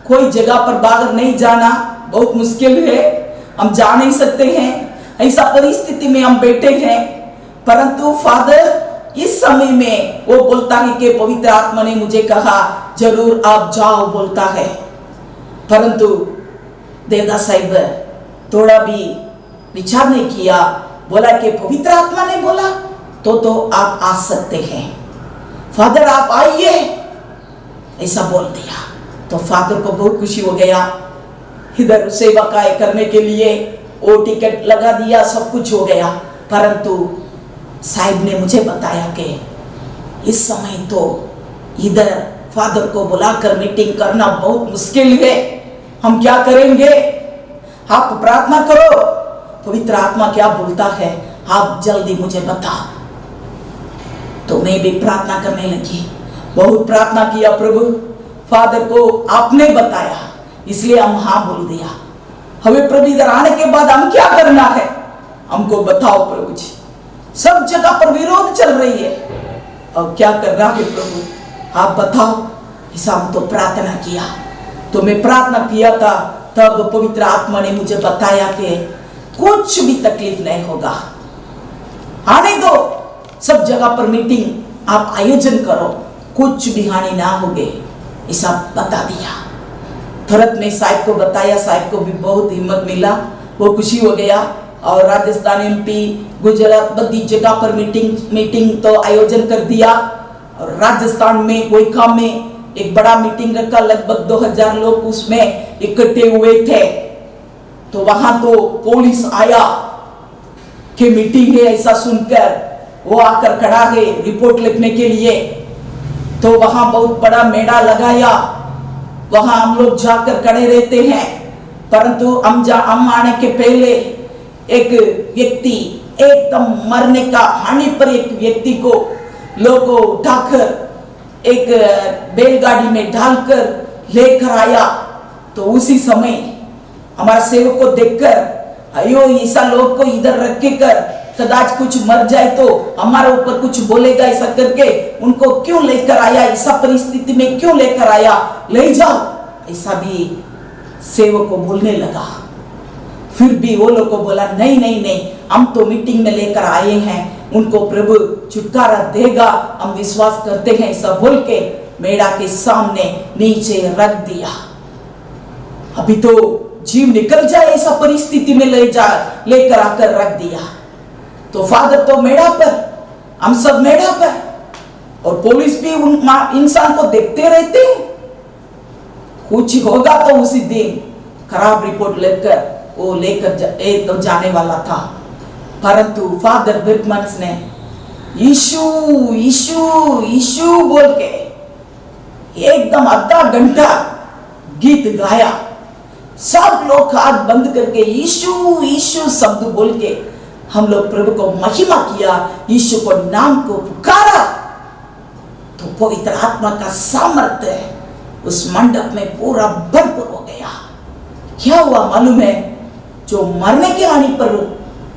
Speaker 1: कोई जगह पर बाहर नहीं जाना बहुत मुश्किल है, हम जा नहीं सकते हैं, ऐसा परिस्थिति में हम बैठे हैं। परंतु फादर इस समय में वो बोलता है कि पवित्र आत्मा ने मुझे कहा जरूर आप जाओ, बोलता है। परंतु देवदास साहिब थोड़ा भी विचार नहीं किया, बोला कि पवित्र आत्मा ने बोला तो आप आ सकते हैं, फादर आप आइए, ऐसा बोल दिया। तो फादर को बहुत खुशी हो गया, इधर सेवा कार्य करने के लिए वो टिकट लगा दिया, सब कुछ हो गया। परंतु साहिब ने मुझे बताया कि इस समय तो इधर फादर को बुलाकर मीटिंग करना बहुत मुश्किल है, हम क्या करेंगे? आप प्रार्थना करो, पवित्र आत्मा क्या बोलता है आप जल्दी मुझे बताओ। तो मैं भी प्रार्थना करने लगी, बहुत प्रार्थना किया, प्रभु फादर को आपने बताया इसलिए हम हाँ बोल दिया। हमें प्रभु इधर आने के बाद हम क्या करना है, हमको बताओ प्रभु जी। सब जगह पर विरोध चल रही है, और क्या करना है प्रभु आप बताओ। ऐसा हम तो प्रार्थना किया। तो मैं प्रार्थना किया था, तब पवित्र आत्मा ने मुझे बताया कि कुछ भी तकलीफ नहीं होगा, आने दो, सब जगह पर मीटिंग आप आयोजन करो, कुछ भी हानि ना होगे, ऐसा बता दिया। तुरंत में साहिब को बताया, साहिब को भी बहुत हिम्मत मिला, वो खुशी हो गया। और राजस्थान MP गुजरात बड़ी जगह पर मीटिंग तो आयोजन कर दिया। और राजस्थान में कोयका में एक बड़ा मीटिंग रखा, लगभग 2000 लोग उसमें इकट्ठे हुए थे। तो वहां तो पुलिस आया कि मीटिंग है, ऐसा सुनकर वो आकर खड़ा है रिपोर्ट लिखने के लिए। तो वहां बहुत बड़ा मेला लगाया, वहां हम लोग जाकर खड़े रहते हैं। परंतु हम आने के पहले एक व्यक्ति एकदम मरने का हानि पर एक व्यक्ति को लोगों उठाकर एक बैलगाड़ी में डालकर लेकर आया। तो उसी समय हमारा सेवक को देखकर, अयो ऐसा लोग को इधर रख के कर, कदाच कुछ मर जाए तो हमारे ऊपर कुछ बोलेगा, ऐसा करके उनको क्यों लेकर आया, ऐसा परिस्थिति में क्यों लेकर आया, ले जाओ, ऐसा भी सेवक को बोलने लगा। फिर भी वो लोग को बोला नहीं नहीं नहीं, हम तो मीटिंग में लेकर आए हैं, उनको प्रभु छुटकारा देगा, हम विश्वास करते हैं, ऐसा बोल के मेड़ा के सामने नीचे रख दिया। अभी तो जीव निकल जाए ऐसा परिस्थिति में लेकर आकर रख दिया। तो फादर तो मेड़ा पर, हम सब मेड़ा पर, और पुलिस भी उन इंसान को देखते रहते हैं, कुछ होगा तो उसी दिन खराब रिपोर्ट लेकर वो लेकर तो जाने वाला था। परंतु फादर बर्गमन्स ने यीशु यीशु यीशु बोल के एकदम आधा घंटा गीत गाया। सब लोग हाथ बंद करके यीशु यीशु शब्द बोल के हम लोग प्रभु को महिमा किया, यीशु को नाम को पुकारा। तो पवित्र आत्मा का सामर्थ्य उस मंडप में पूरा भरपूर हो गया। क्या हुआ मालूम है? जो मरने के हानि पर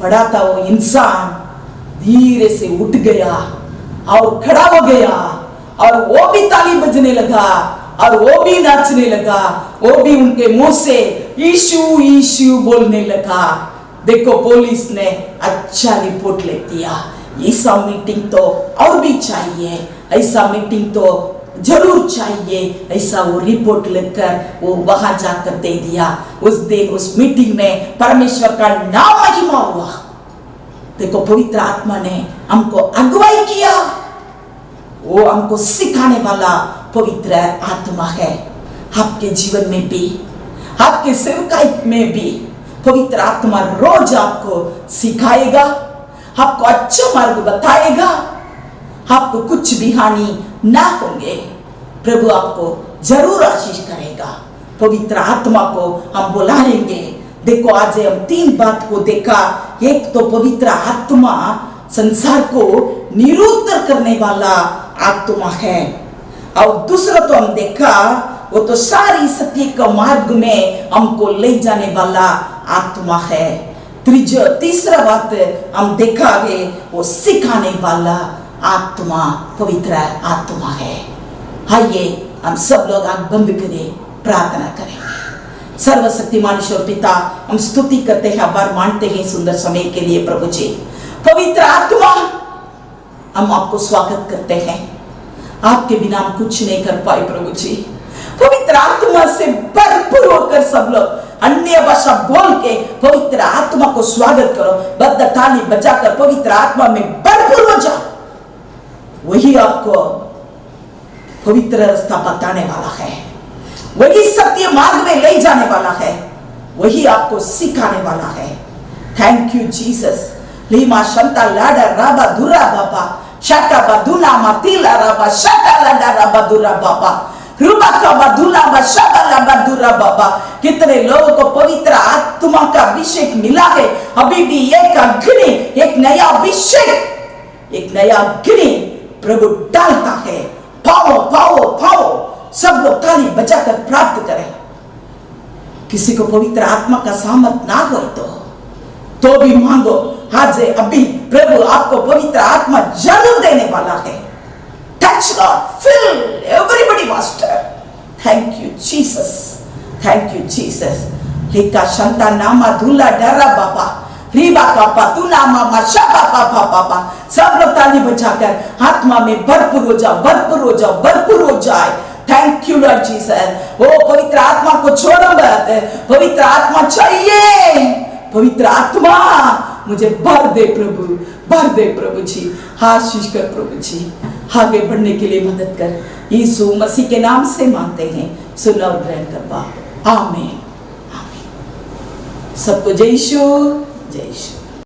Speaker 1: पड़ा था वो इंसान धीरे से उठ गया और खड़ा हो गया और वो भी ताली बजने लगा और वो भी नाचने लगा, वो भी उनके मुंह से यीशु यीशु बोलने लगा। देखो पुलिस ने अच्छा रिपोर्ट ले दिया। ऐसा मीटिंग तो और भी चाहिए, ऐसा मीटिंग तो जरूर चाहिए। ऐसा वो रिपोर्ट लेकर वो वहां जाकर दे दिया। उस दिन उस मीटिंग में परमेश्वर का नाम महिमा हुआ। देखो पवित्र आत्मा ने हमको अगुवाई किया, वो हमको सिखाने वाला पवित्र आत्मा है। आपके जीवन में भी, आपके सेवकाई में भी पवित्र आत्मा रोज आपको सिखाएगा, आपको अच्छा मार्ग बताएगा, आपको कुछ भी हानि ना होंगे। प्रभु आपको जरूर आशीष करेगा। पवित्र आत्मा को हम बुलाएंगे। देखो आज हम 3 बात को देखा। एक तो पवित्र आत्मा संसार को निरुद्ध करने वाला आत्मा है, और दूसरा तो हम देखा वो तो सारी सत्य का मार्ग में हमको ले जाने वाला आत्मा है। तीसरा बात हम देखा है वो सिखाने वाला आत्मा पवित्र आत्मा है। आइए हम सब लोग आंख बंद करें, प्रार्थना करें। सर्वशक्तिमान ईश्वर पिता, हम स्तुति करते हैं, आभार मानते हैं सुंदर समय के लिए प्रभु जी। पवित्र आत्मा, हम आपको स्वागत करते हैं। आपके बिना हम कुछ नहीं कर पाए प्रभु जी। पवित्र आत्मा से भरपूर होकर सब लोग अन्य भाषा बोल के पवित्र आत्मा को स्वागत करो। बद्ध ताली बजाकर पवित्र आत्मा में भरपूर हो जाओ। वही आपको पवित्र रास्ता बताने वाला है, वही सत्य मार्ग में ले जाने वाला है, वही आपको सिखाने वाला है। Thank you Jesus. लीमा शंता लाडा राबा दुरा बाबा शाका बदुना मातीला राबा शाका लाडा राबा दुरा बाबा रुबा का बदुना बशाबा लाबा दुरा बाबा। कितने लोगों को पवित्र आत्मा का अभिषेक मिला है। अभी भी एक अग्नि, एक नया अभिषेक, एक नया अग्नि प्रभु डालता है। पाओ पाओ पाओ, सब लोग ताली बजाकर प्राप्त करें। किसी को पवित्र आत्मा का सामर्थ ना हो तो भी मांगो। आज अभी प्रभु आपको पवित्र आत्मा जरूर देने वाला है। Touch Lord, fill everybody master. Thank you Jesus, thank you Jesus. लिका शंता नामा धुला डरा बाबा रीबा का पातुना मामा शाबा पापा पापा। सब लोग ताली बजाकर आत्मा में भरपूर हो जाओ, भरपूर हो जाओ, भरपूर हो जाए। Thank you Lord Jesus. ओ पवित्र आत्मा को छोड़ो मत, पवित्र आत्मा चाहिए। पवित्र आत्मा मुझे भर दे प्रभु, भर दे प्रभु जी। आशीष कर प्रभु जी, आगे बढ़ने के लिए मदद कर। यीशु मसीह के नाम से मांगते हैं, सुन और ग्रहण कर बा। आमीन, आमीन। सबको जय यीशु, जय यीशु।